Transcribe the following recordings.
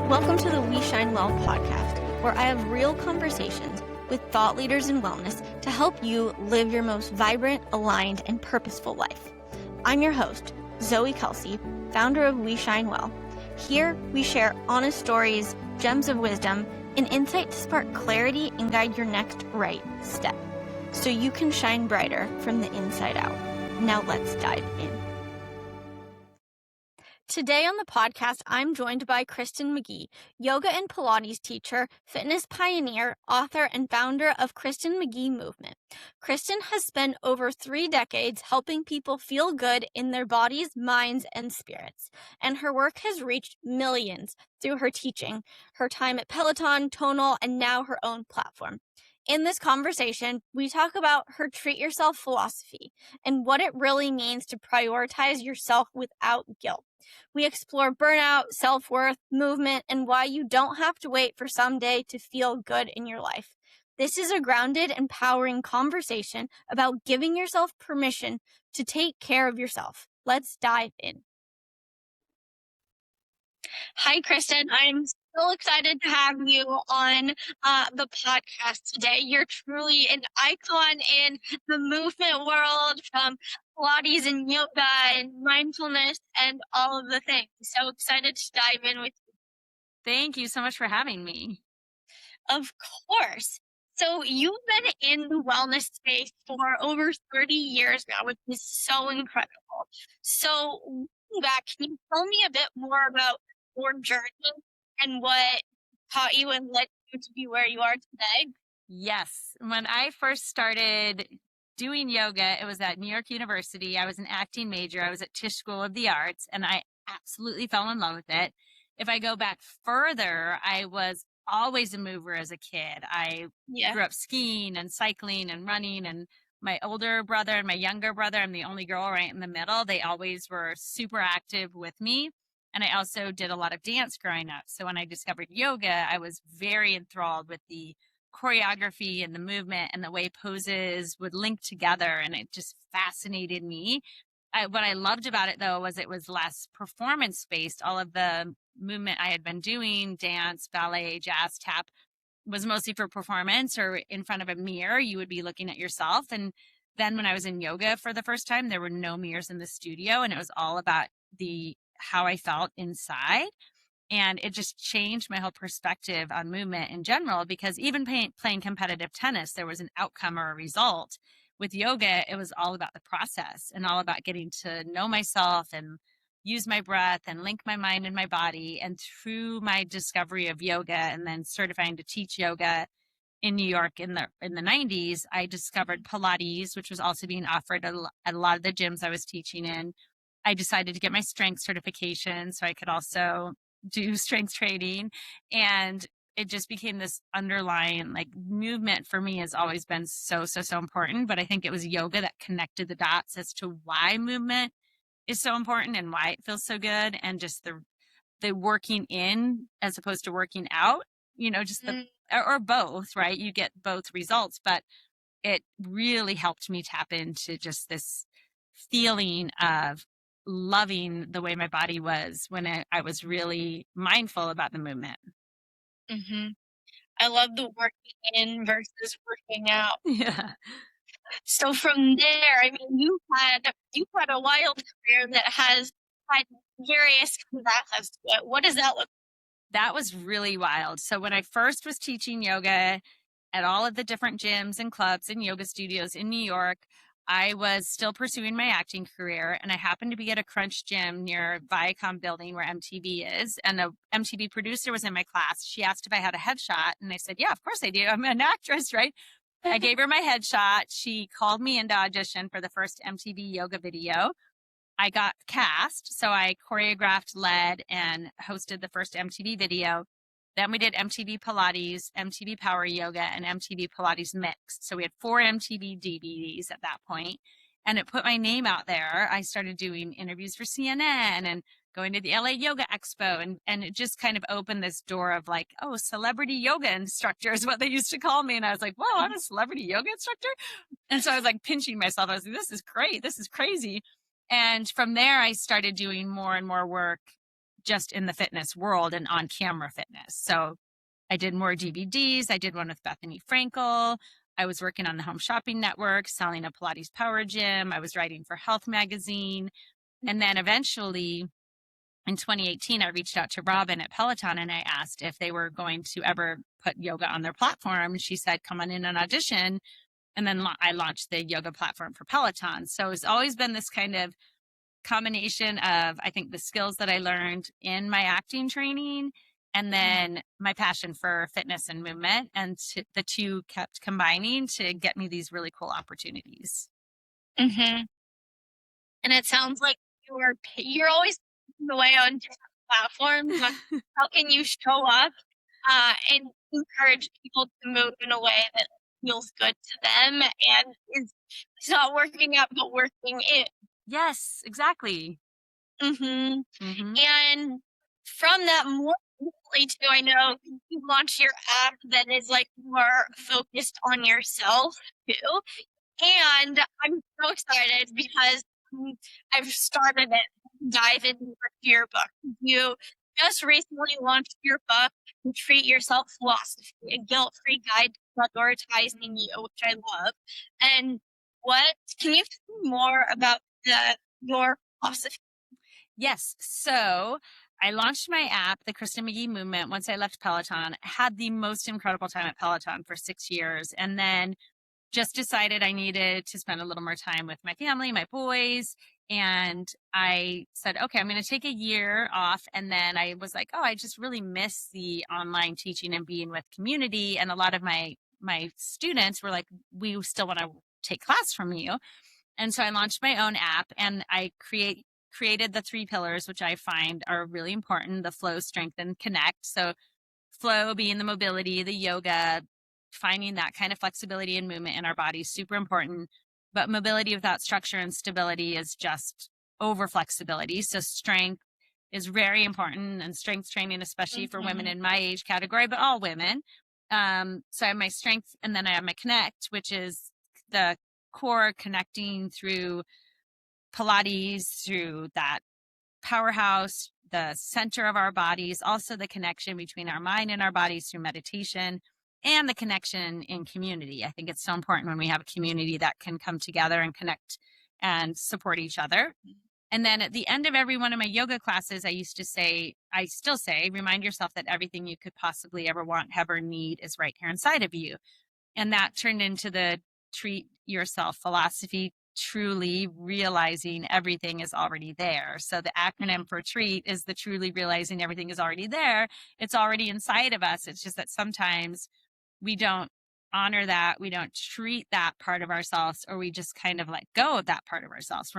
Welcome to the We Shine Well podcast, where I have real conversations with thought leaders in wellness to help you live your most vibrant, aligned, and purposeful life. I'm your host, Zoe Kelsey, founder of We Shine Well. Here, we share honest stories, gems of wisdom, and insight to spark clarity and guide your next right step, so you can shine brighter from the inside out. Now let's dive in. Today on the podcast, I'm joined by Kristin McGee, yoga and Pilates teacher, fitness pioneer, author, and founder of Kristin McGee Movement. Kristin has spent over 3 decades helping people feel good in their bodies, minds, and spirits, and her work has reached millions through her teaching, her time at Peloton, Tonal, and now her own platform. In this conversation, we talk about her treat yourself philosophy and what it really means to prioritize yourself without guilt. We explore burnout, self-worth, movement, and why you don't have to wait for someday to feel good in your life. This is a grounded, empowering conversation about giving yourself permission to take care of yourself. Let's dive in. Hi, Kristin. I'm so excited to have you on the podcast today. You're truly an icon in the movement world, from Pilates and yoga and mindfulness and all of the things. So excited to dive in with you. Thank you so much for having me. Of course. So you've been in the wellness space for over 30 years now, which is so incredible. So looking back, can you tell me a bit more about your journey and what taught you and led you to be where you are today? Yes. When I first started doing yoga, it was at New York University. I was an acting major. I was at Tisch School of the Arts, and I absolutely fell in love with it. If I go back further, I was always a mover as a kid. I grew up skiing and cycling and running, and my older brother and my younger brother, I'm the only girl right in the middle. They always were super active with me. And I also did a lot of dance growing up. So when I discovered yoga, I was very enthralled with the choreography and the movement and the way poses would link together. And it just fascinated me. What I loved about it, though, was it was less performance-based. All of the movement I had been doing, dance, ballet, jazz, tap, was mostly for performance, or in front of a mirror, you would be looking at yourself. And then when I was in yoga for the first time, there were no mirrors in the studio, and it was all about how I felt inside. And it just changed my whole perspective on movement in general, because even playing competitive tennis, there was an outcome or a result. With yoga, it was all about the process and all about getting to know myself and use my breath and link my mind and my body. And through my discovery of yoga and then certifying to teach yoga in New York in the 90s, I discovered Pilates, which was also being offered at a lot of the gyms I was teaching in. I decided to get my strength certification so I could also do strength training. And it just became this underlying, like, movement for me has always been so important. But I think it was yoga that connected the dots as to why movement is so important and why it feels so good. And just the working in as opposed to working out, just or both, right? You get both results, but it really helped me tap into just this feeling of loving the way my body was when I was really mindful about the movement. Mm-hmm. I love the working in versus working out. Yeah. So from there, I mean, you had a wild career that has had various facets to it. What does that look like? That was really wild. So when I first was teaching yoga at all of the different gyms and clubs and yoga studios in New York, I was still pursuing my acting career, and I happened to be at a Crunch gym near Viacom building where MTV is. And the MTV producer was in my class. She asked if I had a headshot, and I said, yeah, of course I do. I'm an actress, right? I gave her my headshot. She called me into audition for the first MTV yoga video. I got cast, so I choreographed, led, and hosted the first MTV video. Then we did MTV Pilates, MTV Power Yoga, and MTV Pilates Mixed. So we had 4 MTV DVDs at that point, and it put my name out there. I started doing interviews for CNN and going to the LA Yoga Expo, and it just kind of opened this door of like, oh, celebrity yoga instructor is what they used to call me. And I was like, whoa, I'm a celebrity yoga instructor? And so I was like pinching myself. I was like, this is great. This is crazy. And from there, I started doing more and more work just in the fitness world and on camera fitness. So I did more DVDs. I did one with Bethany Frankel. I was working on the Home Shopping Network, selling a Pilates Power Gym. I was writing for Health Magazine. And then eventually in 2018, I reached out to Robin at Peloton and I asked if they were going to ever put yoga on their platform. And she said, come on in and audition. And then I launched the yoga platform for Peloton. So it's always been this kind of combination of, I think, the skills that I learned in my acting training and then my passion for fitness and movement. And the two kept combining to get me these really cool opportunities. Mm-hmm. And it sounds like you're always the way on different platforms. How can you show up and encourage people to move in a way that feels good to them and is not working out but working in? Yes, exactly. Mm-hmm. And from that, more recently too, I know you launched your app that is like more focused on yourself too. And I'm so excited because I've started it, dive into your book. You just recently launched your book, Treat Yourself Philosophy, a guilt-free guide to prioritizing you, which I love. And can you tell me more about your philosophy? Yes. So I launched my app, the Kristin McGee Movement, once I left Peloton. Had the most incredible time at Peloton for 6 years. And then just decided I needed to spend a little more time with my family, my boys. And I said, okay, I'm going to take a year off. And then I was like, oh, I just really miss the online teaching and being with community. And a lot of my students were like, we still want to take class from you. And so I launched my own app and I created the 3 pillars, which I find are really important: the flow, strength, and connect. So flow being the mobility, the yoga, finding that kind of flexibility and movement in our bodies, super important. But mobility without structure and stability is just over flexibility. So strength is very important, and strength training, especially for women in my age category, but all women. So I have my strength, and then I have my connect, which is the core connecting through Pilates, through that powerhouse, the center of our bodies, also the connection between our mind and our bodies through meditation, and the connection in community. I think it's so important when we have a community that can come together and connect and support each other. And then at the end of every one of my yoga classes, I still say, remind yourself that everything you could possibly ever want, have, or need is right here inside of you. And that turned into the Treat Yourself philosophy, truly realizing everything is already there. So the acronym for treat is the truly realizing everything is already there. It's already inside of us. It's just that sometimes we don't honor that. We don't treat that part of ourselves, or we just kind of let go of that part of ourselves.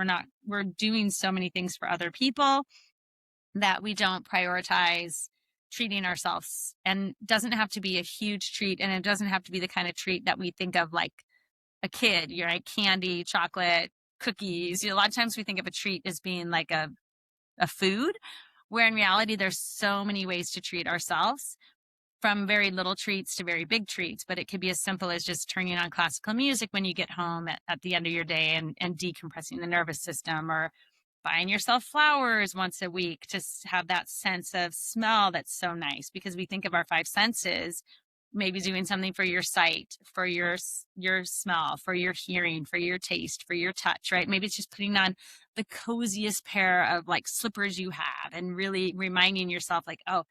We're doing so many things for other people that we don't prioritize treating ourselves. And it doesn't have to be a huge treat. And it doesn't have to be the kind of treat that we think of like a kid, right? Candy, chocolate, cookies. A lot of times we think of a treat as being like a food, where in reality, there's so many ways to treat ourselves, from very little treats to very big treats. But it could be as simple as just turning on classical music when you get home at the end of your day and decompressing the nervous system, or buying yourself flowers once a week to have that sense of smell that's so nice, because we think of our 5 senses, maybe doing something for your sight, for your smell, for your hearing, for your taste, for your touch, right? Maybe it's just putting on the coziest pair of like slippers you have and really reminding yourself like, oh,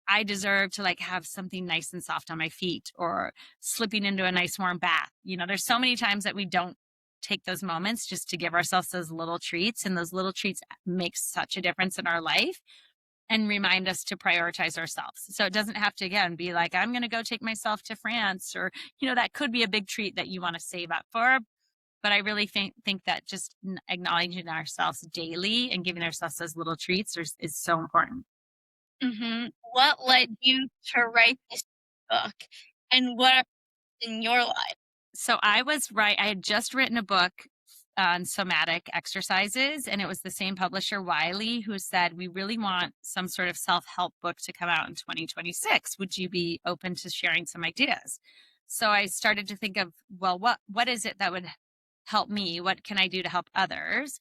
I deserve to like have something nice and soft on my feet, or slipping into a nice warm bath. There's so many times that we don't take those moments just to give ourselves those little treats, and those little treats make such a difference in our life and remind us to prioritize ourselves. So it doesn't have to, again, be like, I'm going to go take myself to France, or, that could be a big treat that you want to save up for. But I really think that just acknowledging ourselves daily and giving ourselves those little treats is so important. Mm-hmm. What led you to write this book, and what in your life? So I had just written a book on somatic exercises, and it was the same publisher, Wiley, who said, we really want some sort of self-help book to come out in 2026. Would you be open to sharing some ideas? So I started to think of, well, what is it that would help me? What can I do to help others?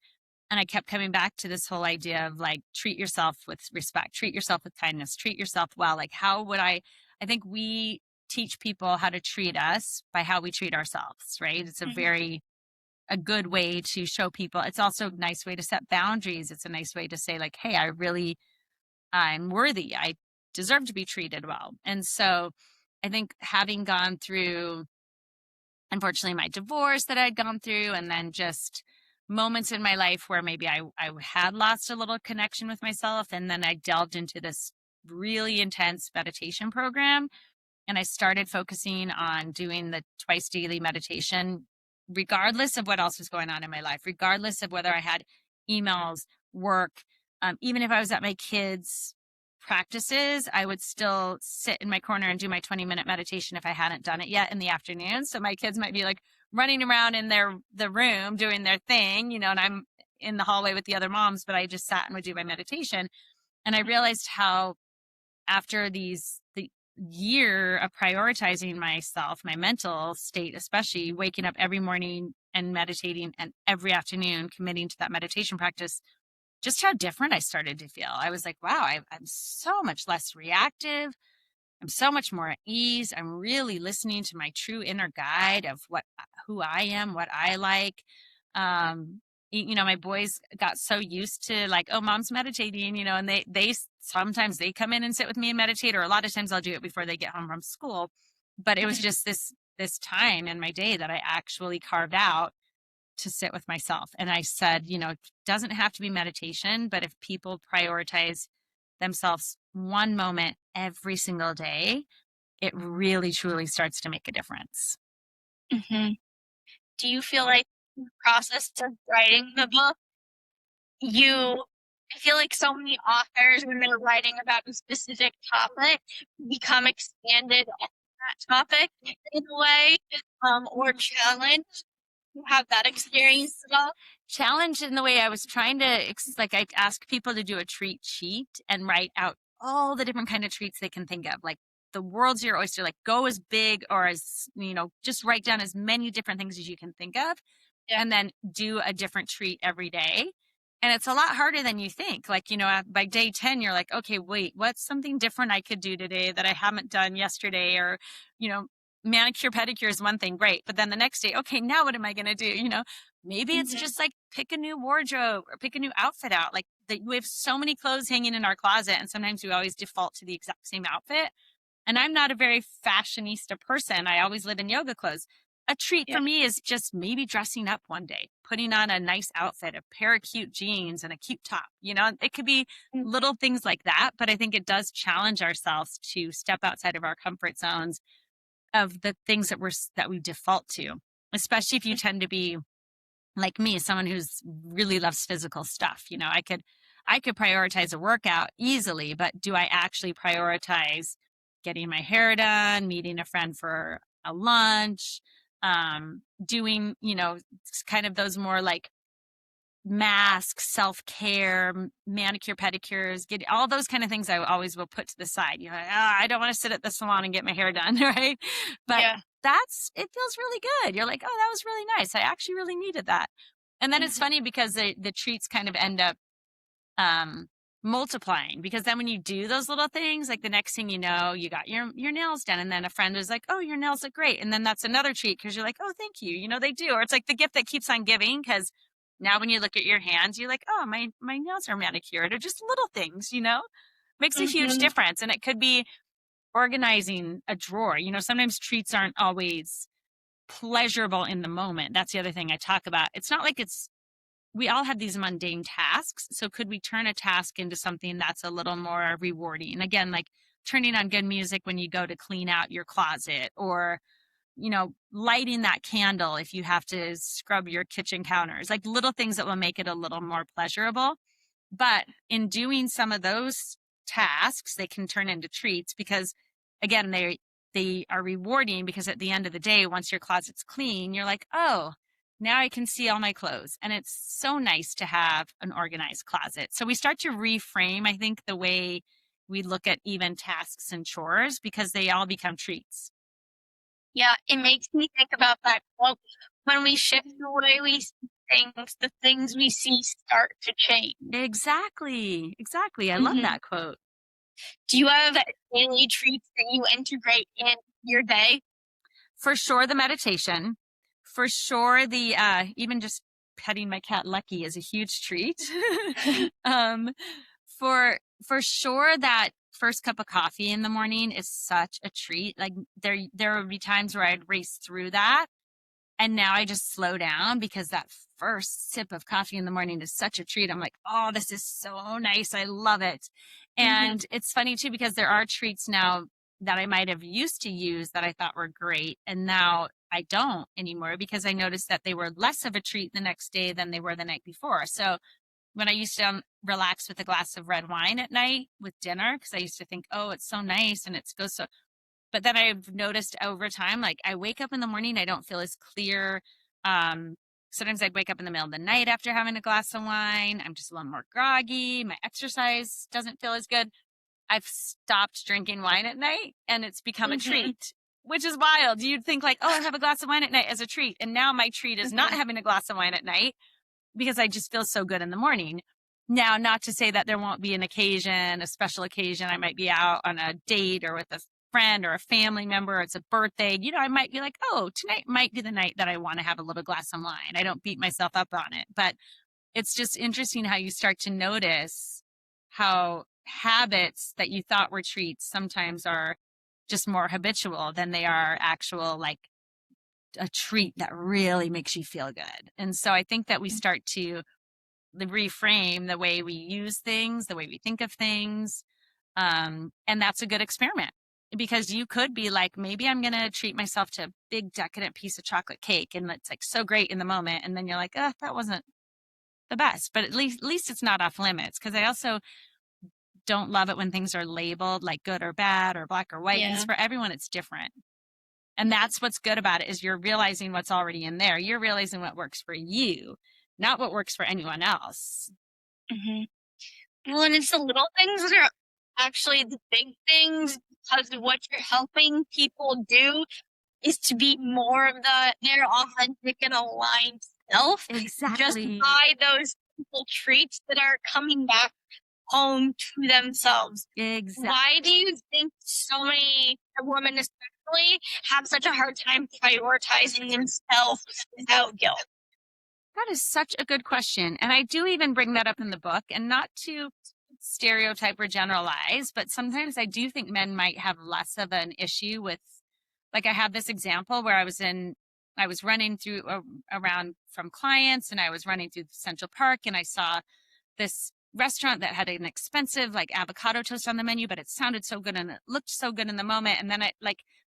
And I kept coming back to this whole idea of like, treat yourself with respect, treat yourself with kindness, treat yourself well. Like, how would I think we teach people how to treat us by how we treat ourselves, right? It's a good way to show people. It's also a nice way to set boundaries. It's a nice way to say like, hey, I'm worthy. I deserve to be treated well. And so I think having gone through, unfortunately, my divorce that I'd gone through, and then just moments in my life where maybe I had lost a little connection with myself. And then I delved into this really intense meditation program. And I started focusing on doing the twice daily meditation, regardless of what else was going on in my life, regardless of whether I had emails, work, even if I was at my kids' practices, I would still sit in my corner and do my 20-minute meditation if I hadn't done it yet in the afternoon. So my kids might be like running around in the room doing their thing, and I'm in the hallway with the other moms, but I just sat and would do my meditation. And I realized how after the year of prioritizing myself, my mental state, especially waking up every morning and meditating, and every afternoon committing to that meditation practice, just how different I started to feel. I was like, wow, I'm so much less reactive. I'm so much more at ease. I'm really listening to my true inner guide of who I am, what I like. My boys got so used to like, oh, mom's meditating, and they sometimes they come in and sit with me and meditate, or a lot of times I'll do it before they get home from school. But it was just this time in my day that I actually carved out to sit with myself. And I said, it doesn't have to be meditation, but if people prioritize themselves one moment every single day, it really truly starts to make a difference. Mm-hmm. Do you feel like the process of writing the book, I feel like so many authors, when they're writing about a specific topic, become expanded on that topic in a way, or challenged? You have that experience at all? Challenge in the way I was trying to, I ask people to do a treat sheet and write out all the different kind of treats they can think of. Like, the world's your oyster. Like, go as big or as, just write down as many different things as you can think of, and then do a different treat every day. And it's a lot harder than you think. Like, by day 10, you're like, okay, wait, what's something different I could do today that I haven't done yesterday? Or, manicure, pedicure is one thing, great. But then the next day, okay, now what am I going to do? Maybe it's just like pick a new wardrobe or pick a new outfit out. Like, we have so many clothes hanging in our closet, and sometimes we always default to the exact same outfit. And I'm not a very fashionista person. I always live in yoga clothes. A treat for me is just maybe dressing up one day, putting on a nice outfit, a pair of cute jeans and a cute top. It could be little things like that, but I think it does challenge ourselves to step outside of our comfort zones of the things that we default to, especially if you tend to be like me, someone who's really loves physical stuff. I could prioritize a workout easily, but do I actually prioritize getting my hair done, meeting a friend for a lunch, doing, kind of those more like masks, self-care, manicure, pedicures, get all those kind of things I always will put to the side. I don't want to sit at the salon and get my hair done, right? But it feels really good. You're like, oh, that was really nice. I actually really needed that. And then it's funny because the treats kind of end up multiplying, because then when you do those little things, like the next thing you know, you got your nails done, and then a friend was like, oh, your nails look great. And then that's another treat because you're like, oh, thank you. They do. Or it's like the gift that keeps on giving, because now when you look at your hands, you're like, oh, my nails are manicured, or just little things, makes a huge difference. And it could be organizing a drawer. Sometimes treats aren't always pleasurable in the moment. That's the other thing I talk about. It's not like we all have these mundane tasks. So could we turn a task into something that's a little more rewarding? And again, like turning on good music when you go to clean out your closet, or lighting that candle if you have to scrub your kitchen counters, like little things that will make it a little more pleasurable. But in doing some of those tasks, they can turn into treats, because again, they are rewarding, because at the end of the day, once your closet's clean, you're like, oh, now I can see all my clothes. And it's so nice to have an organized closet. So we start to reframe, I think, the way we look at even tasks and chores, because they all become treats. Yeah, it makes me think about that quote, when we shift the way we things, the things we see start to change. Exactly. I love that quote. Do you have daily treats that you integrate in your day? For sure, the meditation. For sure, the even just petting my cat Lucky is a huge treat. um, for sure, that first cup of coffee in the morning is such a treat. Like there would be times where I'd race through that, and now I just slow down because that first sip of coffee in the morning is such a treat. I'm like, oh, this is so nice. I love it. And it's funny too, because there are treats now that I might have used to use that I thought were great. And now I don't anymore because I noticed that they were less of a treat the next day than they were the night before. So when I used to relax with a glass of red wine at night with dinner, because I used to think, oh, it's so nice and it goes so, but then I've noticed over time, like I wake up in the morning, I don't feel as clear. Sometimes I'd wake up in the middle of the night after having a glass of wine. I'm just a little more groggy. My exercise doesn't feel as good. I've stopped drinking wine at night and it's become a treat, which is wild. You'd think like, oh, I have a glass of wine at night as a treat. And now my treat is not having a glass of wine at night because I just feel so good in the morning. Now, not to say that there won't be an occasion, a special occasion. I might be out on a date or with a friend or a family member, or it's a birthday. You know, I might be like, oh, tonight might be the night that I want to have a little glass of wine. I don't beat myself up on it. But it's just interesting how you start to notice how habits that you thought were treats sometimes are just more habitual than they are actual, like a treat that really makes you feel good. And so I think that we start to reframe the way we use things, the way we think of things. And that's a good experiment because you could be like, maybe I'm going to treat myself to a big decadent piece of chocolate cake. And it's like so great in the moment. And then you're like, oh, that wasn't the best, but at least it's not off limits. Cause I also don't love it when things are labeled like good or bad or black or white. Because for everyone, it's different. And that's what's good about it is you're realizing what's already in there. You're realizing what works for you, not what works for anyone else. Well, and it's the little things that are actually the big things because of what you're helping people do is to be more of their authentic and aligned self. Exactly. Just by those simple treats that are coming back home to themselves. Exactly. Why do you think so many women especially have such a hard time prioritizing themselves without guilt? That is such a good question. And I do even bring that up in the book, and not to stereotype or generalize, but sometimes I do think men might have less of an issue with, like I have this example where I was running through around from clients and I was running through Central Park and I saw this restaurant that had an expensive like avocado toast on the menu, but it sounded so good and it looked so good in the moment. And then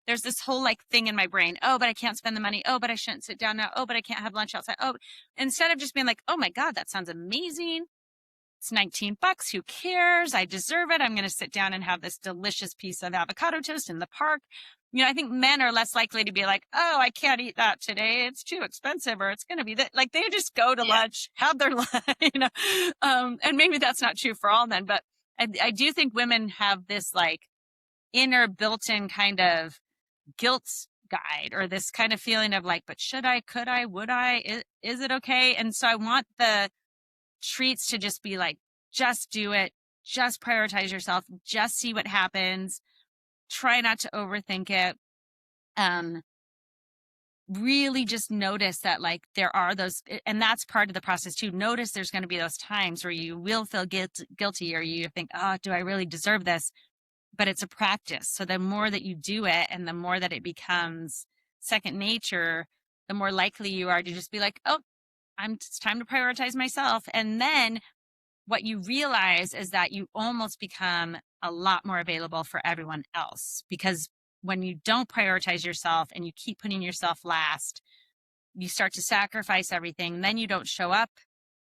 there's this whole like thing in my brain. Oh, but I can't spend the money. Oh, but I shouldn't sit down now. Oh, but I can't have lunch outside. Oh, instead of just being like, oh my God, that sounds amazing. It's $19. Who cares? I deserve it. I'm going to sit down and have this delicious piece of avocado toast in the park. You know, I think men are less likely to be like, oh, I can't eat that today. It's too expensive, or it's going to be that. Like they just go to lunch, have their lunch, you know. And maybe that's not true for all men, but I do think women have this like inner built-in kind of guilt guide, or this kind of feeling of like, but should I, could I, would I, is it okay? And so I want the treats to just be like, just do it, just prioritize yourself, just see what happens. Try not to overthink it. Really just notice that like there are those, and that's part of the process too. Notice there's going to be those times where you will feel guilty or you think, oh, do I really deserve this? But it's a practice. So the more that you do it and the more that it becomes second nature, the more likely you are to just be like, oh, it's time to prioritize myself. And then what you realize is that you almost become a lot more available for everyone else, because when you don't prioritize yourself and you keep putting yourself last, you start to sacrifice everything. Then you don't show up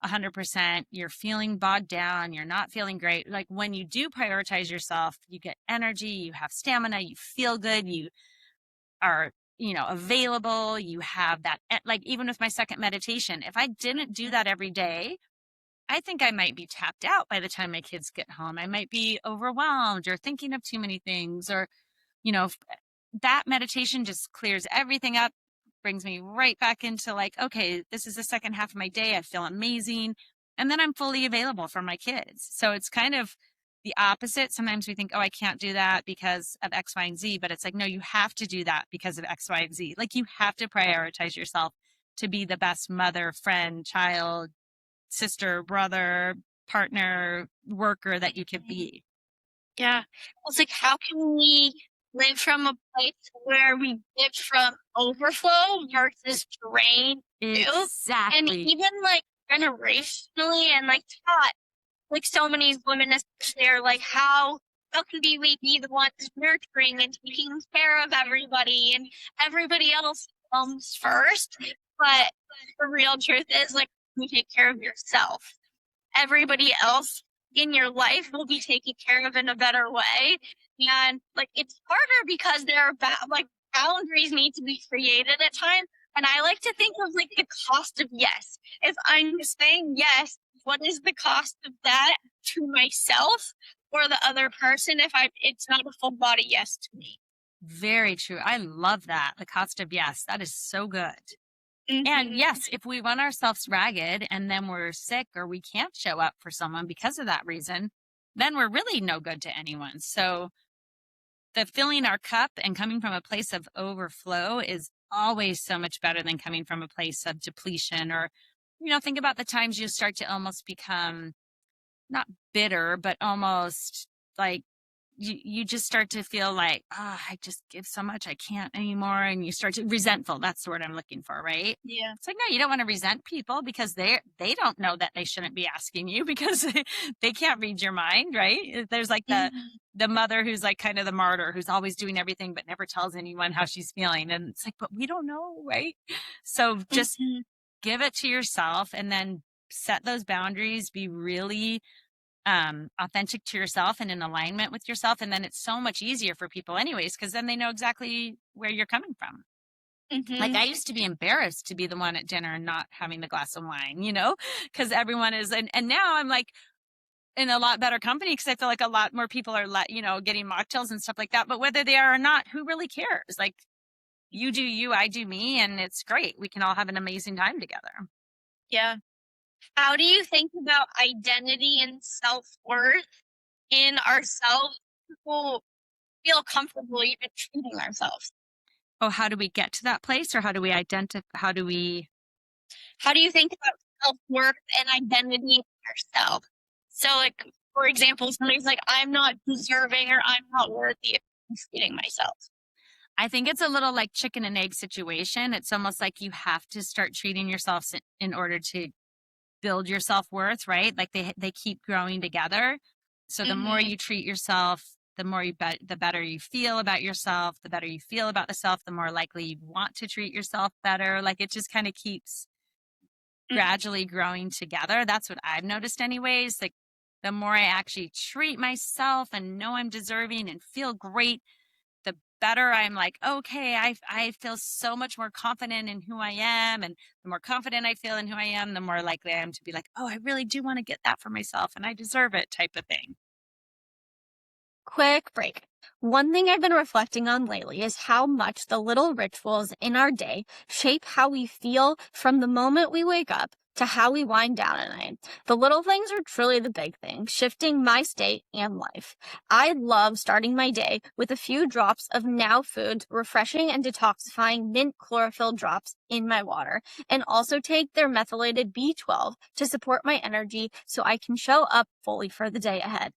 100%. You're feeling bogged down. You're not feeling great. Like when you do prioritize yourself, you get energy, you have stamina, you feel good, you are, available. You have that, like even with my second meditation, if I didn't do that every day, I think I might be tapped out by the time my kids get home. I might be overwhelmed or thinking of too many things, or, that meditation just clears everything up, brings me right back into like, okay, this is the second half of my day. I feel amazing. And then I'm fully available for my kids. So it's kind of the opposite. Sometimes we think, oh, I can't do that because of X, Y, and Z. But it's like, no, you have to do that because of X, Y, and Z. Like you have to prioritize yourself to be the best mother, friend, child, sister, brother, partner, worker that you can be. Yeah. It's like, how can we live from a place where we give from overflow versus drain? Exactly. And even like generationally and like taught, like so many women especially are like, how can we be the ones nurturing and taking care of everybody and everybody else comes first? But the real truth is like, you take care of yourself. Everybody else in your life will be taken care of in a better way. And like it's harder because there are like boundaries need to be created at times. And I like to think of like the cost of yes. If I'm saying yes, what is the cost of that to myself or the other person if it's not a full body yes to me? Very true. I love that. The cost of yes. That is so good. Mm-hmm. And yes, if we run ourselves ragged and then we're sick or we can't show up for someone because of that reason, then we're really no good to anyone. So the filling our cup and coming from a place of overflow is always so much better than coming from a place of depletion. Or, think about the times you start to almost become not bitter, but almost like you just start to feel like, I just give so much, I can't anymore. And you start to resentful. That's the word I'm looking for, right? Yeah. It's like, no, you don't want to resent people because they don't know that they shouldn't be asking you because they can't read your mind, right? There's like the mother who's like kind of the martyr who's always doing everything but never tells anyone how she's feeling. And it's like, but we don't know, right? So just give it to yourself and then set those boundaries, be really authentic to yourself and in alignment with yourself. And then it's so much easier for people anyways, because then they know exactly where you're coming from. Mm-hmm. Like I used to be embarrassed to be the one at dinner and not having the glass of wine, because everyone is, and now I'm like in a lot better company because I feel like a lot more people are getting mocktails and stuff like that. But whether they are or not, who really cares? Like you do you, I do me, and it's great. We can all have an amazing time together. Yeah. How do you think about identity and self-worth in ourselves to feel comfortable even treating ourselves? Oh, how do we get to that place, or how do we identify? How do you think about self-worth and identity in yourself? So, like, for example, somebody's like, I'm not deserving or I'm not worthy of treating myself. I think it's a little like chicken and egg situation. It's almost like you have to start treating yourself in order to build your self-worth, right? Like they keep growing together. So the more you treat yourself, the more the better you feel about yourself, the better you feel about the self, the more likely you want to treat yourself better. Like it just kind of keeps gradually growing together. That's what I've noticed anyways. Like the more I actually treat myself and know I'm deserving and feel great, the better I'm like, okay, I feel so much more confident in who I am. And the more confident I feel in who I am, the more likely I am to be like, oh, I really do want to get that for myself and I deserve it type of thing. Quick break. One thing I've been reflecting on lately is how much the little rituals in our day shape how we feel from the moment we wake up to how we wind down at night. The little things are truly the big things, shifting my state and life. I love starting my day with a few drops of Now Foods refreshing and detoxifying mint chlorophyll drops in my water, and also take their methylated B12 to support my energy so I can show up fully for the day ahead.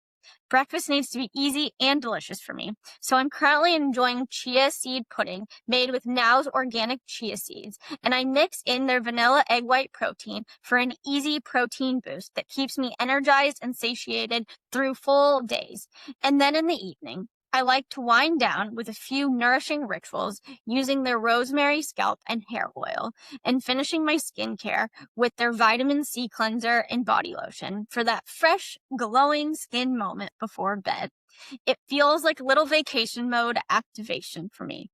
Breakfast needs to be easy and delicious for me, so I'm currently enjoying chia seed pudding made with Now's organic chia seeds, and I mix in their vanilla egg white protein for an easy protein boost that keeps me energized and satiated through full days. And then in the evening, I like to wind down with a few nourishing rituals using their rosemary scalp and hair oil, and finishing my skincare with their vitamin C cleanser and body lotion for that fresh, glowing skin moment before bed. It feels like little vacation mode activation for me.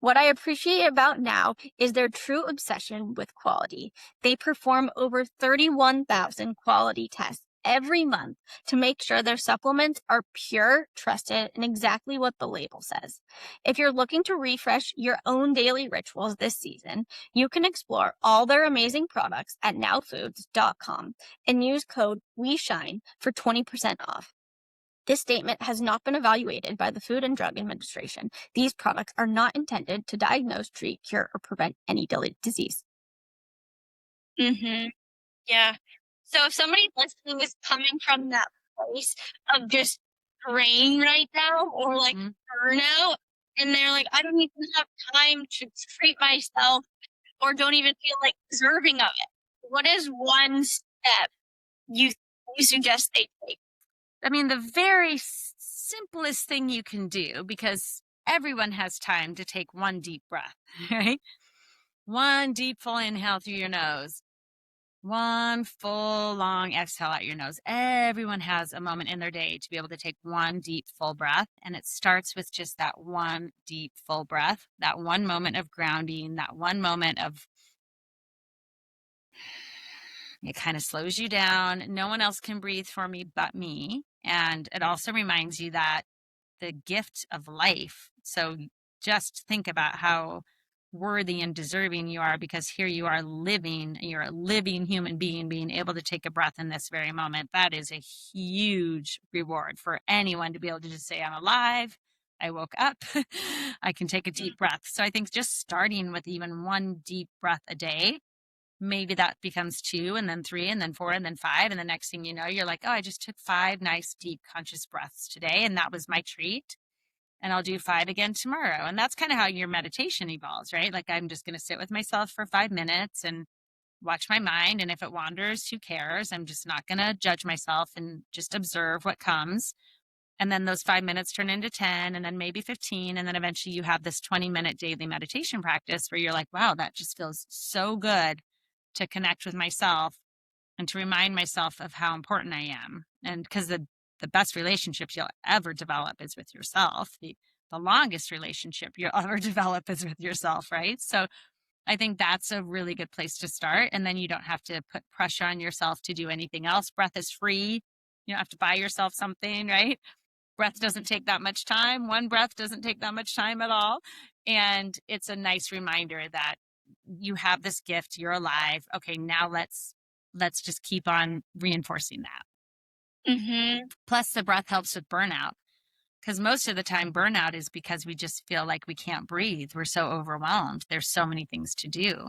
What I appreciate about Now is their true obsession with quality. They perform over 31,000 quality tests every month to make sure their supplements are pure, trusted, and exactly what the label says. If you're looking to refresh your own daily rituals this season, you can explore all their amazing products at nowfoods.com and use code WESHINE for 20% off. This statement has not been evaluated by the Food and Drug Administration. These products are not intended to diagnose, treat, cure, or prevent any disease. Yeah. So if somebody listening is coming from that place of just drain right now or like burnout, and they're like, I don't even have time to treat myself or don't even feel like deserving of it, what is one step you suggest they take? I mean, the very simplest thing you can do, because everyone has time to take one deep breath, right? One deep, full inhale through your nose. One full, long exhale out your nose. Everyone has a moment in their day to be able to take one deep, full breath. And it starts with just that one deep, full breath, that one moment of grounding, that one moment of, it kind of slows you down. No one else can breathe for me but me. And it also reminds you that the gift of life. So just think about how worthy and deserving you are, because here you are living, you're a living human being, being able to take a breath in this very moment. That is a huge reward for anyone to be able to just say, I'm alive, I woke up, I can take a deep breath. So I think just starting with even one deep breath a day, maybe that becomes 2 and then 3 and then 4 and then 5. And the next thing you know, you're like, oh, I just took 5 nice, deep, conscious breaths today. And that was my treat. And I'll do 5 again tomorrow. And that's kind of how your meditation evolves, right? Like, I'm just going to sit with myself for 5 minutes and watch my mind. And if it wanders, who cares? I'm just not going to judge myself and just observe what comes. And then those 5 minutes turn into 10 and then maybe 15. And then eventually you have this 20-minute daily meditation practice where you're like, wow, that just feels so good to connect with myself and to remind myself of how important I am. And because the best relationships you'll ever develop is with yourself. The longest relationship you'll ever develop is with yourself, right? So I think that's a really good place to start. And then you don't have to put pressure on yourself to do anything else. Breath is free. You don't have to buy yourself something, right? Breath doesn't take that much time. One breath doesn't take that much time at all. And it's a nice reminder that you have this gift, you're alive. Okay, now let's just keep on reinforcing that. Plus, the breath helps with burnout, because most of the time burnout is because we just feel like we can't breathe. We're so overwhelmed. There's so many things to do.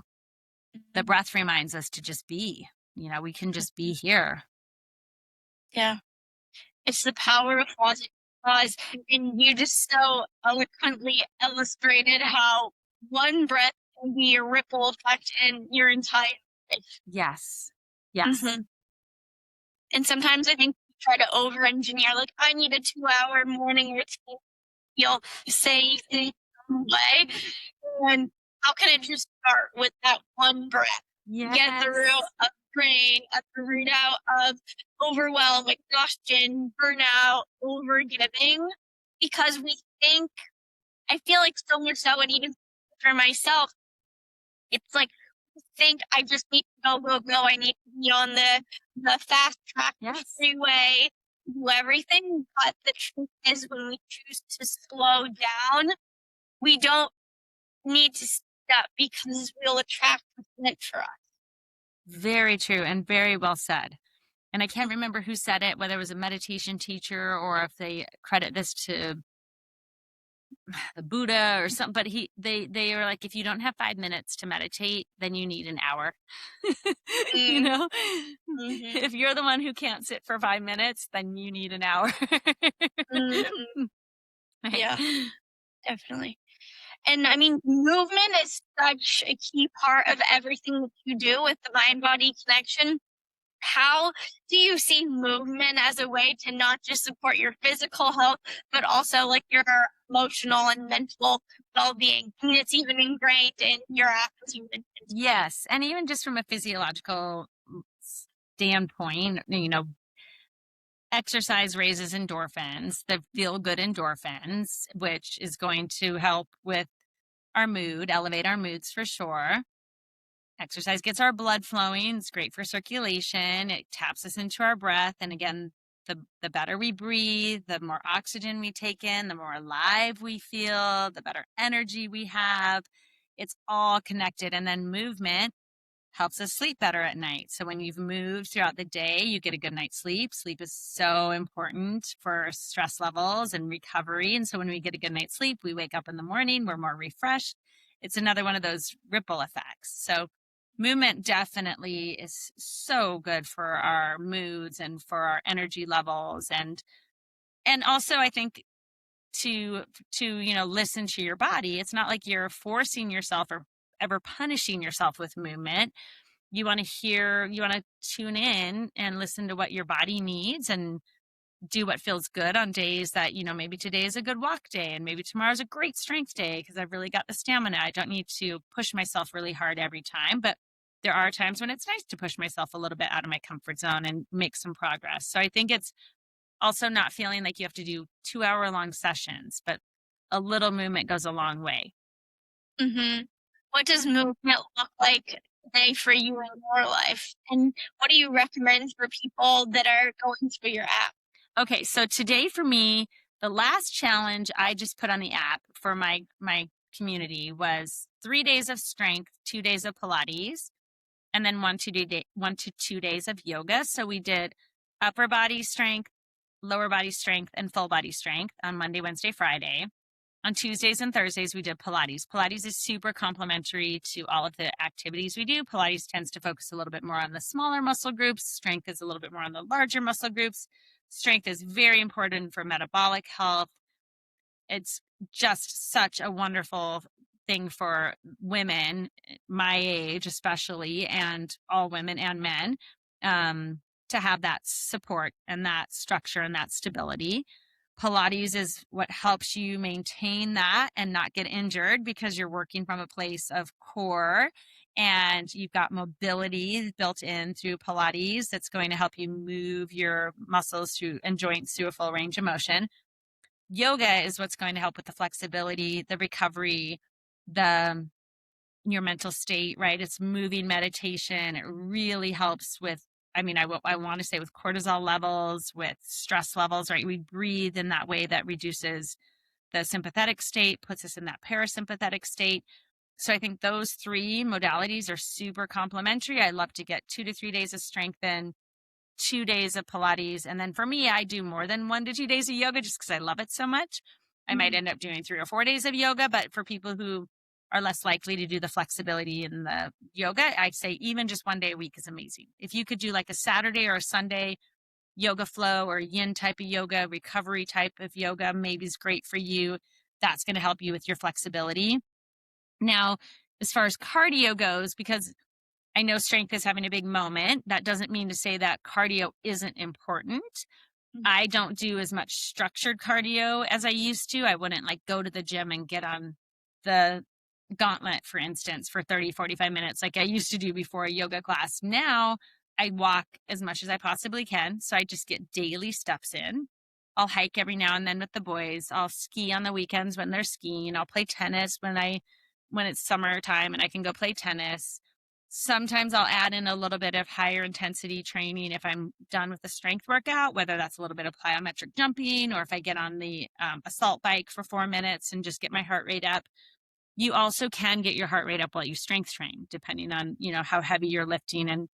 The breath reminds us to just be, we can just be here. Yeah. It's the power of positive cause. And you just so eloquently illustrated how one breath can be a ripple effect in your entire life. Yes. And sometimes I think we try to over-engineer, like, I need a 2-hour morning routine. You'll say in some way, and how can it just start with that one breath? Yes. Get the root of brain, at the root out of overwhelm, exhaustion, burnout, overgiving, because we think, I feel like so much so, and even for myself, it's like, think I just need to go. I need to be on the fast track, the freeway, do everything. But the truth is, when we choose to slow down, we don't need to stop, because we'll attract what's meant for us. Very true and very well said. And I can't remember who said it, whether it was a meditation teacher or if they credit this to the Buddha or something, but they are like, if you don't have 5 minutes to meditate, then you need an hour. If you're the one who can't sit for 5 minutes, then you need an hour. Yeah, definitely. And I mean, movement is such a key part of everything that you do with the mind-body connection. How do you see movement as a way to not just support your physical health, but also like your emotional and mental well-being? I mean, it's even ingrained in your actions. Yes. And even just from a physiological standpoint, exercise raises endorphins, the feel-good endorphins, which is going to help with our mood, elevate our moods for sure. Exercise gets our blood flowing. It's great for circulation. It taps us into our breath. And again, the better we breathe, the more oxygen we take in, the more alive we feel, the better energy we have. It's all connected. And then movement helps us sleep better at night. So when you've moved throughout the day, you get a good night's sleep. Sleep is so important for stress levels and recovery. And so when we get a good night's sleep, we wake up in the morning, we're more refreshed. It's another one of those ripple effects. So movement definitely is so good for our moods and for our energy levels. And also I think to listen to your body. It's not like you're forcing yourself or ever punishing yourself with movement. You want to tune in and listen to what your body needs and do what feels good on days that, maybe today is a good walk day and maybe tomorrow's a great strength day because I've really got the stamina. I don't need to push myself really hard every time, but there are times when it's nice to push myself a little bit out of my comfort zone and make some progress. So I think it's also not feeling like you have to do 2-hour-long sessions, but a little movement goes a long way. Mm-hmm. What does movement look like today for you in your life? And what do you recommend for people that are going through your app? Okay, so today for me, the last challenge I just put on the app for my community was 3 days of strength, 2 days of Pilates, and then 1 to 2 days of yoga. So we did upper body strength, lower body strength, and full body strength on Monday, Wednesday, Friday. On Tuesdays and Thursdays, we did Pilates. Pilates is super complementary to all of the activities we do. Pilates tends to focus a little bit more on the smaller muscle groups. Strength is a little bit more on the larger muscle groups. Strength is very important for metabolic health. It's just such a wonderful thing for women, my age especially, and all women and men, to have that support and that structure and that stability. Pilates is what helps you maintain that and not get injured because you're working from a place of core and you've got mobility built in through Pilates that's going to help you move your muscles through and joints through a full range of motion. Yoga is what's going to help with the flexibility, the recovery, your mental state, right? It's moving meditation. It really helps with, I want to say with cortisol levels, with stress levels, right? We breathe in that way that reduces the sympathetic state, puts us in that parasympathetic state. So I think those 3 modalities are super complementary. I love to get 2 to 3 days of strength in, 2 days of Pilates. And then for me, I do more than 1 to 2 days of yoga just because I love it so much. I might end up doing 3 or 4 days of yoga, but for people who are less likely to do the flexibility in the yoga, I'd say even just 1 day a week is amazing. If you could do like a Saturday or a Sunday yoga flow or yin type of yoga, recovery type of yoga, maybe is great for you. That's going to help you with your flexibility. Now, as far as cardio goes, because I know strength is having a big moment, that doesn't mean to say that cardio isn't important. I don't do as much structured cardio as I used to. I wouldn't like go to the gym and get on the gauntlet, for instance, for 30, 45 minutes like I used to do before a yoga class. Now I walk as much as I possibly can. So I just get daily steps in. I'll hike every now and then with the boys. I'll ski on the weekends when they're skiing. I'll play tennis when it's summertime and I can go play tennis. Sometimes I'll add in a little bit of higher intensity training if I'm done with the strength workout, whether that's a little bit of plyometric jumping or if I get on the assault bike for 4 minutes and just get my heart rate up. You also can get your heart rate up while you strength train, depending on, how heavy you're lifting and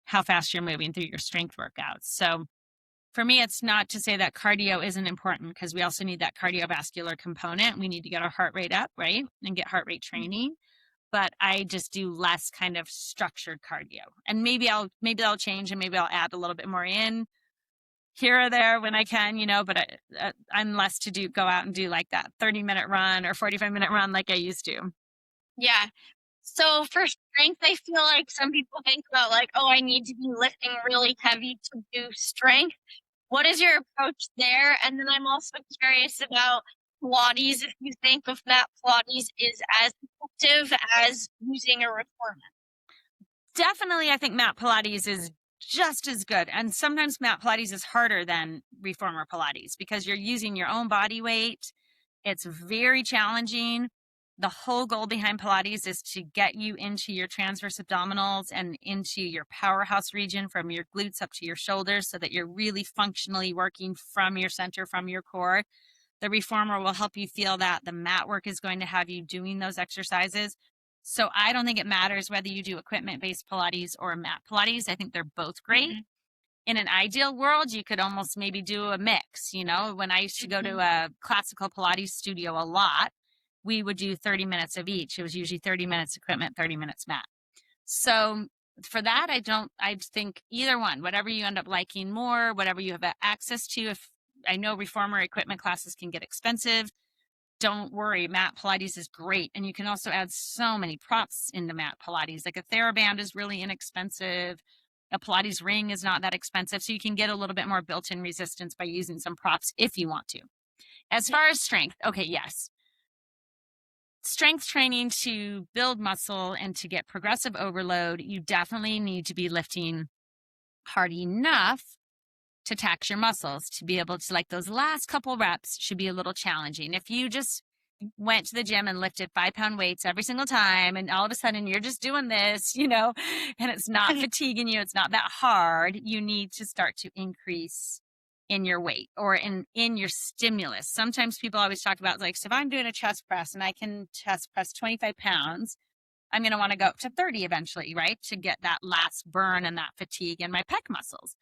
how fast you're moving through your strength workouts. So for me, it's not to say that cardio isn't important because we also need that cardiovascular component. We need to get our heart rate up, right? And get heart rate training. But I just do less kind of structured cardio. And maybe I'll change and maybe I'll add a little bit more in here or there when I can, but I'm less to go out and do like that 30-minute run or 45-minute run like I used to. Yeah. So for strength, I feel like some people think about like, oh, I need to be lifting really heavy to do strength. What is your approach there? And then I'm also curious about Pilates, if you think of that Pilates is as effective as using a reformer. Definitely, I think mat Pilates is just as good. And sometimes mat Pilates is harder than reformer Pilates because you're using your own body weight. It's very challenging. the whole goal behind Pilates is to get you into your transverse abdominals and into your powerhouse region from your glutes up to your shoulders so that you're really functionally working from your center, from your core. The reformer will help you feel that. The mat work is going to have you doing those exercises. So I don't think it matters whether you do equipment-based Pilates or mat Pilates. I think they're both great. Mm-hmm. In an ideal world, you could almost maybe do a mix. When I used to go to a classical Pilates studio a lot, we would do 30 minutes of each. It was usually 30 minutes equipment, 30 minutes mat. So for that, I think either one, whatever you end up liking more, whatever you have access to. If I know reformer equipment classes can get expensive, don't worry, mat Pilates is great. And you can also add so many props into mat Pilates. Like a TheraBand is really inexpensive. A Pilates ring is not that expensive. So you can get a little bit more built-in resistance by using some props if you want to. As far as strength, okay, yes. Strength training to build muscle and to get progressive overload, you definitely need to be lifting hard enough to tax your muscles to be able to, like, those last couple reps should be a little challenging. If you just went to the gym and lifted 5-pound weights every single time and all of a sudden you're just doing this, and it's not fatiguing you, it's not that hard, you need to start to increase in your weight or in your stimulus. Sometimes people always talk about, like, so if I'm doing a chest press and I can chest press 25 pounds, I'm going to want to go up to 30 eventually, right? To get that last burn and that fatigue in my pec muscles.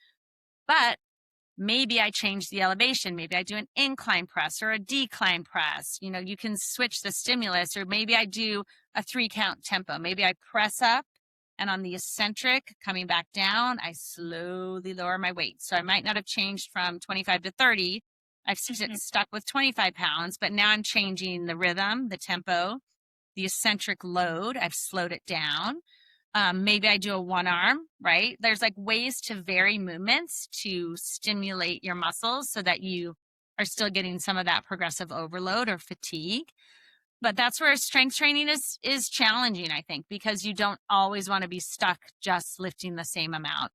But maybe I change the elevation. Maybe I do an incline press or a decline press. You can switch the stimulus, or maybe I do a 3-count tempo. Maybe I press up, and on the eccentric coming back down, I slowly lower my weight. So I might not have changed from 25 to 30. I've stuck with 25 pounds, but now I'm changing the rhythm, the tempo, the eccentric load. I've slowed it down. Maybe I do a one arm, right? There's like ways to vary movements to stimulate your muscles so that you are still getting some of that progressive overload or fatigue. But that's where strength training is challenging, I think, because you don't always want to be stuck just lifting the same amount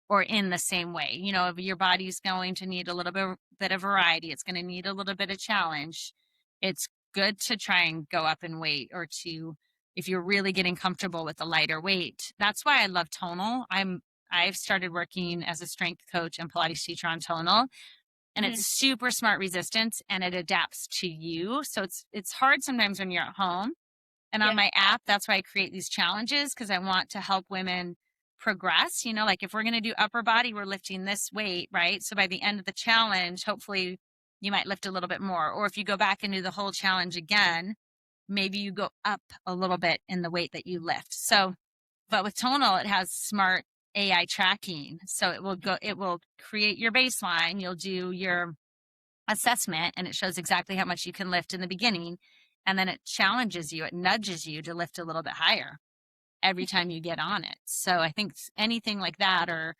or in the same way. If your body's going to need a little bit of variety, it's going to need a little bit of challenge. It's good to try and go up in weight, or if you're really getting comfortable with a lighter weight. That's why I love tonal. I've started working as a strength coach and Pilates teacher on tonal. And it's super smart resistance, and it adapts to you. So it's hard sometimes when you're at home. And on my app, that's why I create these challenges, because I want to help women progress. Like if we're going to do upper body, we're lifting this weight, right? So by the end of the challenge, hopefully you might lift a little bit more. Or if you go back and do the whole challenge again, maybe you go up a little bit in the weight that you lift. So, but with tonal, it has smart AI tracking. So it will create your baseline. You'll do your assessment, and it shows exactly how much you can lift in the beginning. And then it challenges you, it nudges you to lift a little bit higher every time you get on it. So I think anything like that, or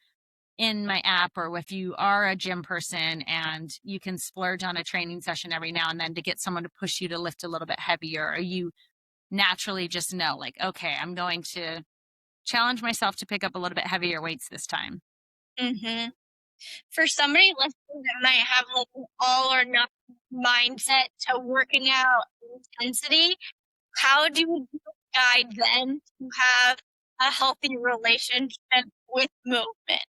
in my app, or if you are a gym person and you can splurge on a training session every now and then to get someone to push you to lift a little bit heavier, or you naturally just know, like, okay, I'm going to challenge myself to pick up a little bit heavier weights this time. Mm-hmm. For somebody listening that might have like an all or nothing mindset to working out intensity, how do you guide them to have a healthy relationship with movement?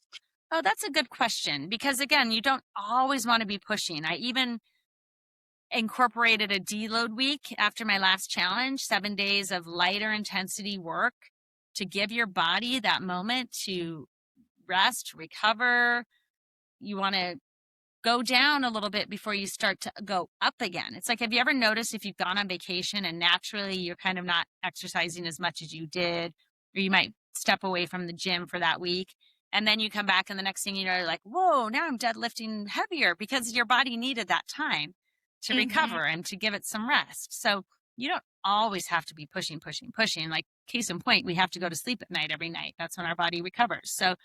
Oh, that's a good question, because again, you don't always want to be pushing. I even incorporated a deload week after my last challenge, 7 days of lighter intensity work to give your body that moment to rest, recover. You want to go down a little bit before you start to go up again. It's like, have you ever noticed if you've gone on vacation and naturally you're kind of not exercising as much as you did, or you might step away from the gym for that week, and then you come back and the next thing you know, you're like, whoa, now I'm deadlifting heavier, because your body needed that time to recover and to give it some rest. So you don't always have to be pushing. Like, case in point, we have to go to sleep at night every night. That's when our body recovers. So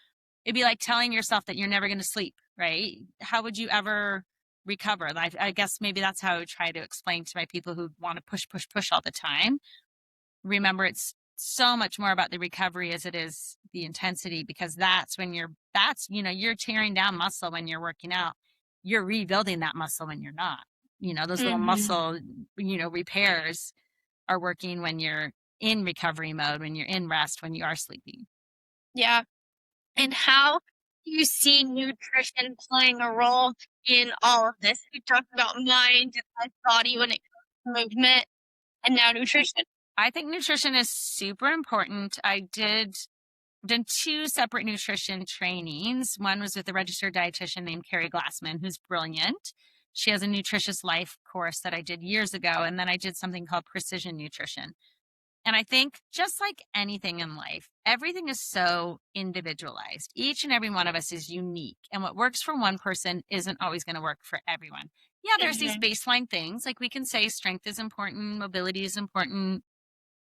it'd be like telling yourself that you're never going to sleep, right? How would you ever recover? I guess maybe that's how I would try to explain to my people who want to push all the time. Remember, it's so much more about the recovery as it is the intensity, because that's when you're tearing down muscle when you're working out. You're rebuilding that muscle when you're not. Those little muscle, repairs are working when you're in recovery mode, when you're in rest, when you are sleeping. Yeah. And how do you see nutrition playing a role in all of this? We talked about mind and body when it comes to movement, and now nutrition. I think nutrition is super important. I done 2 separate nutrition trainings. One was with a registered dietitian named Carrie Glassman, who's brilliant. She has a nutritious life course that I did years ago. And then I did something called precision nutrition. And I think just like anything in life, everything is so individualized. Each and every one of us is unique. And what works for one person isn't always going to work for everyone. Yeah, there's these baseline things. Like we can say strength is important, mobility is important,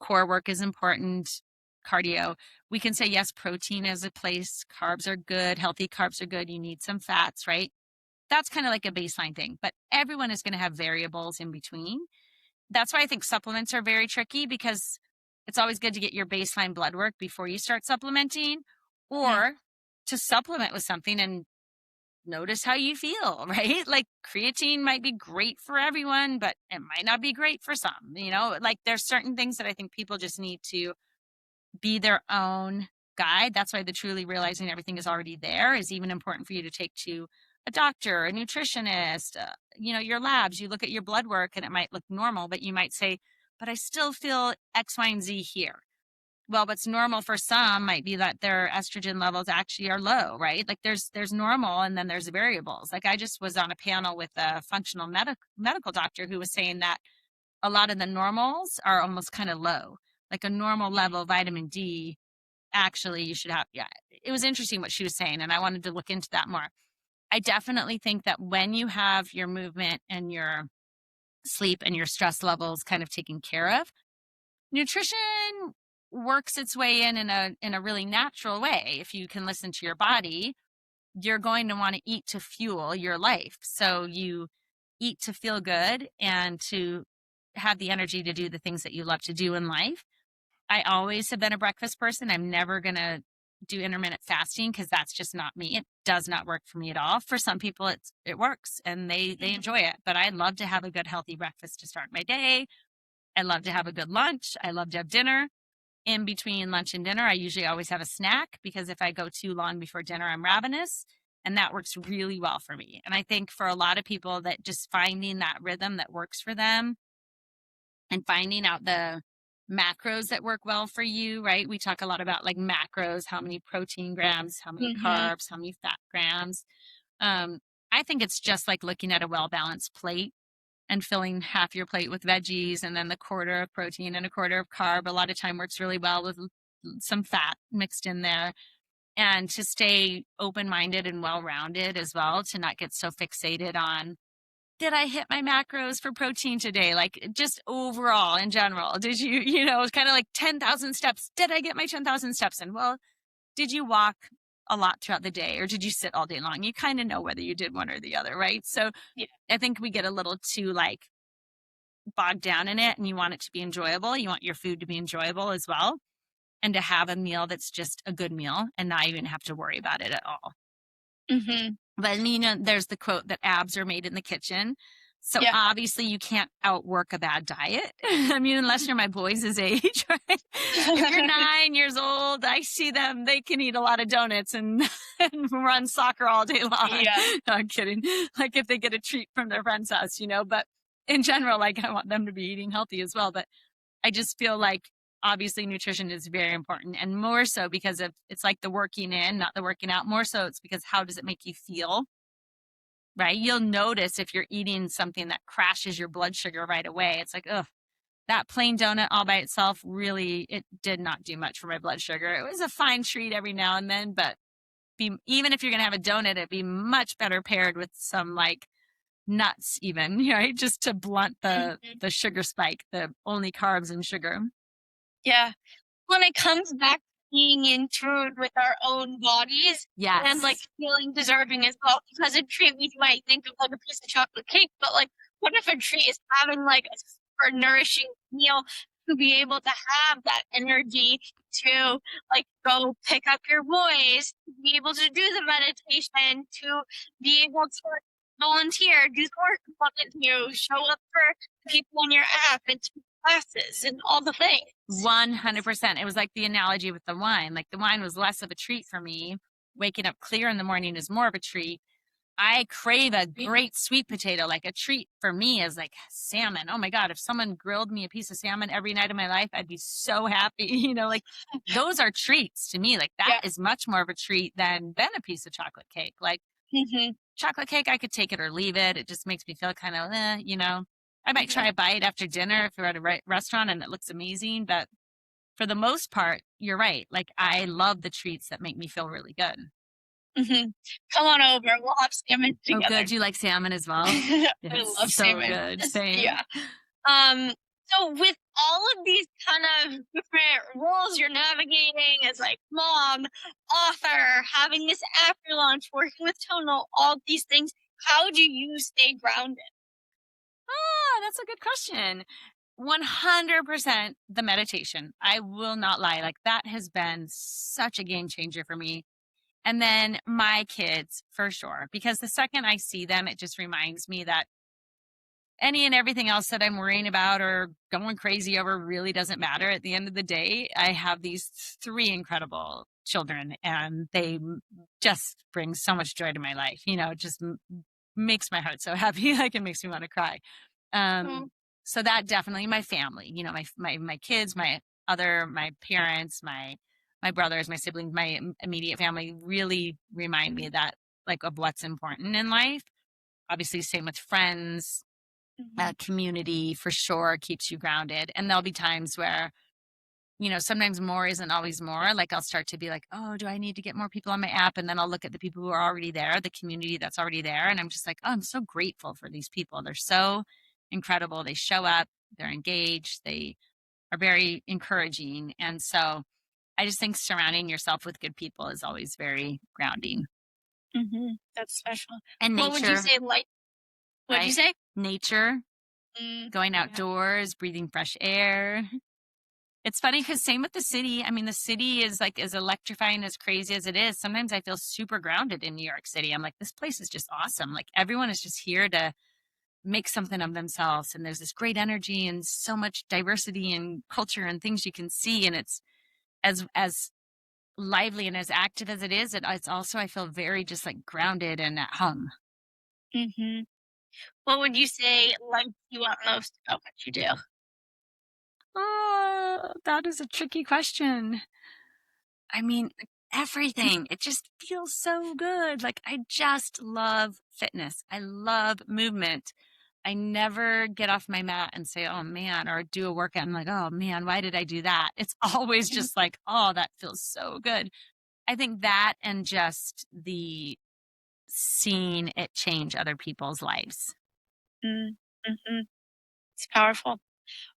core work is important, cardio. We can say, yes, protein has a place. Carbs are good. Healthy carbs are good. You need some fats, right? That's kind of like a baseline thing. But everyone is going to have variables in between. That's why I think supplements are very tricky, because it's always good to get your baseline blood work before you start supplementing, or to supplement with something and notice how you feel, right? Like creatine might be great for everyone, but it might not be great for some, like there's certain things that I think people just need to be their own guide. That's why the truly realizing everything is already there is even important for you to take to a doctor, a nutritionist, your labs. You look at your blood work and it might look normal, but you might say, but I still feel X, Y, and Z here. Well, what's normal for some might be that their estrogen levels actually are low, right? Like there's normal and then there's variables. Like I just was on a panel with a functional medical doctor who was saying that a lot of the normals are almost kind of low. Like a normal level of vitamin D, actually you should have. Yeah, it was interesting what she was saying, and I wanted to look into that more. I definitely think that when you have your movement and your sleep and your stress levels kind of taken care of, nutrition works its way in a really natural way. If you can listen to your body, you're going to want to eat to fuel your life. So you eat to feel good and to have the energy to do the things that you love to do in life. I always have been a breakfast person. I'm never going to do intermittent fasting because that's just not me. It does not work for me at all. For some people, it works and they enjoy it. But I love to have a good, healthy breakfast to start my day. I love to have a good lunch. I love to have dinner. In between lunch and dinner, I usually always have a snack, because if I go too long before dinner, I'm ravenous. And that works really well for me. And I think for a lot of people, that just finding that rhythm that works for them and finding out the macros that work well for you, right? We talk a lot about like macros, how many protein grams, how many carbs, how many fat grams. I think it's just like looking at a well-balanced plate and filling half your plate with veggies and then the quarter of protein and a quarter of carb. A lot of time works really well with some fat mixed in there. And to stay open-minded and well-rounded as well, to not get so fixated on, did I hit my macros for protein today? Like just overall in general, did you, it's kind of like 10,000 steps. Did I get my 10,000 steps in? Well, did you walk a lot throughout the day, or did you sit all day long? You kind of know whether you did one or the other, right? So I think we get a little too like bogged down in it, and you want it to be enjoyable. You want your food to be enjoyable as well, and to have a meal that's just a good meal and not even have to worry about it at all. But there's the quote that abs are made in the kitchen. So obviously you can't outwork a bad diet. I mean, unless you're my boys' age, right? If you're 9 years old, I see them, they can eat a lot of donuts and run soccer all day long. Yeah. No, I'm kidding. Like if they get a treat from their friend's house, but in general, like I want them to be eating healthy as well. But I just feel like obviously nutrition is very important, and more so because it's like the working in, not the working out. More so it's because how does it make you feel? Right? You'll notice if you're eating something that crashes your blood sugar right away. It's like, ugh, that plain donut all by itself, really, it did not do much for my blood sugar. It was a fine treat every now and then, but even if you're going to have a donut, it'd be much better paired with some like nuts even, right? Just to blunt the sugar spike, the only carbs and sugar. Yeah. When it comes back to being in tune with our own bodies, and like feeling deserving as well, because a treat we might think of like a piece of chocolate cake, but like what if a treat is having like a super nourishing meal, to be able to have that energy to like go pick up your boys, to be able to do the meditation, to be able to volunteer, do the work, to show up for people on your app, and to classes and all the things. 100%. It was like the analogy with the wine. Like the wine was less of a treat for me. Waking up clear in the morning is more of a treat. I crave a great sweet potato. Like a treat for me is like salmon. Oh my God, if someone grilled me a piece of salmon every night of my life, I'd be so happy. Like those are treats to me. Like that is much more of a treat than a piece of chocolate cake. Like chocolate cake, I could take it or leave it. It just makes me feel kind of, I might try a bite after dinner if we're at a restaurant and it looks amazing. But for the most part, you're right. Like I love the treats that make me feel really good. Come on over. We'll have salmon together. Oh, good. You like salmon as well? I love so salmon. Good. Same. Yeah. So with all of these kind of different roles you're navigating as like mom, author, having this after launch, working with Tonal, all these things, how do you stay grounded? That's a good question. 100% the meditation. I will not lie. Like that has been such a game changer for me. And then my kids, for sure, because the second I see them, it just reminds me that any and everything else that I'm worrying about or going crazy over really doesn't matter. At the end of the day, I have these 3 incredible children and they just bring so much joy to my life. It just makes my heart so happy. Like it makes me want to cry. So that definitely my family, my kids, my parents, my brothers, my siblings, my immediate family really remind me that like of what's important in life. Obviously, same with friends, community for sure keeps you grounded. And there'll be times where, sometimes more isn't always more. Like I'll start to be like, oh, do I need to get more people on my app? And then I'll look at the people who are already there, the community that's already there. And I'm just like, oh, I'm so grateful for these people. They're so incredible. They show up, they're engaged, they are very encouraging. And so I just think surrounding yourself with good people is always very grounding. That's special. And nature. What would you say? What did you say? Nature, going outdoors, breathing fresh air. It's funny because same with the city. I mean, the city is like as electrifying, as crazy as it is. Sometimes I feel super grounded in New York City. I'm like, this place is just awesome. Like everyone is just here to make something of themselves. And there's this great energy and so much diversity and culture and things you can see. And it's as lively and as active as it is, it's also, I feel very just like grounded and at home. What would you say you want most about what you do? Oh, that is a tricky question. I mean, everything. It just feels so good. Like I just love fitness. I love movement. I never get off my mat and say, oh man, or do a workout. I'm like, oh man, why did I do that? It's always just like, oh, that feels so good. I think that and just the seeing it change other people's lives. It's powerful.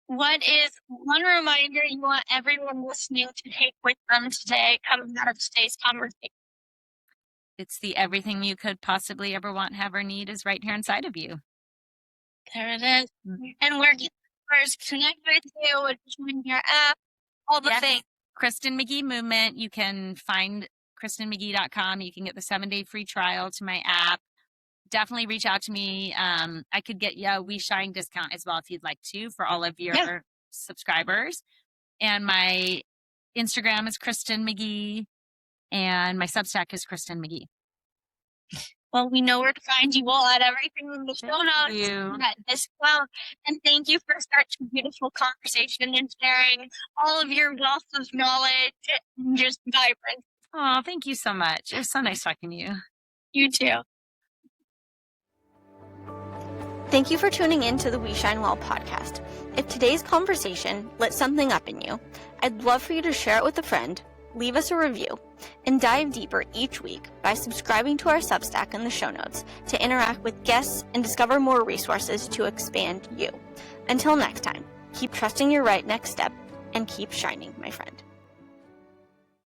What is one reminder you want everyone listening to take with them today coming out of today's conversation? It's the everything you could possibly ever want, have, or need is right here inside of you. There it is. And where can first connect with you, join your app, all the things. Kristin McGee Movement. You can find KristinMcGee.com. You can get the 7-day free trial to my app. Definitely reach out to me. I could get you a We Shine discount as well if you'd like to for all of your subscribers. And my Instagram is Kristin McGee and my Substack is Kristin McGee. Well, we know where to find you. We'll add everything in the show notes. That discount. And thank you for such a beautiful conversation and sharing all of your wealth of knowledge and just vibrance. Oh, thank you so much. It was so nice talking to you. You too. Thank you for tuning in to the We Shine Well podcast. If today's conversation lit something up in you, I'd love for you to share it with a friend, leave us a review, and dive deeper each week by subscribing to our Substack in the show notes to interact with guests and discover more resources to expand you. Until next time, keep trusting your right next step and keep shining, my friend.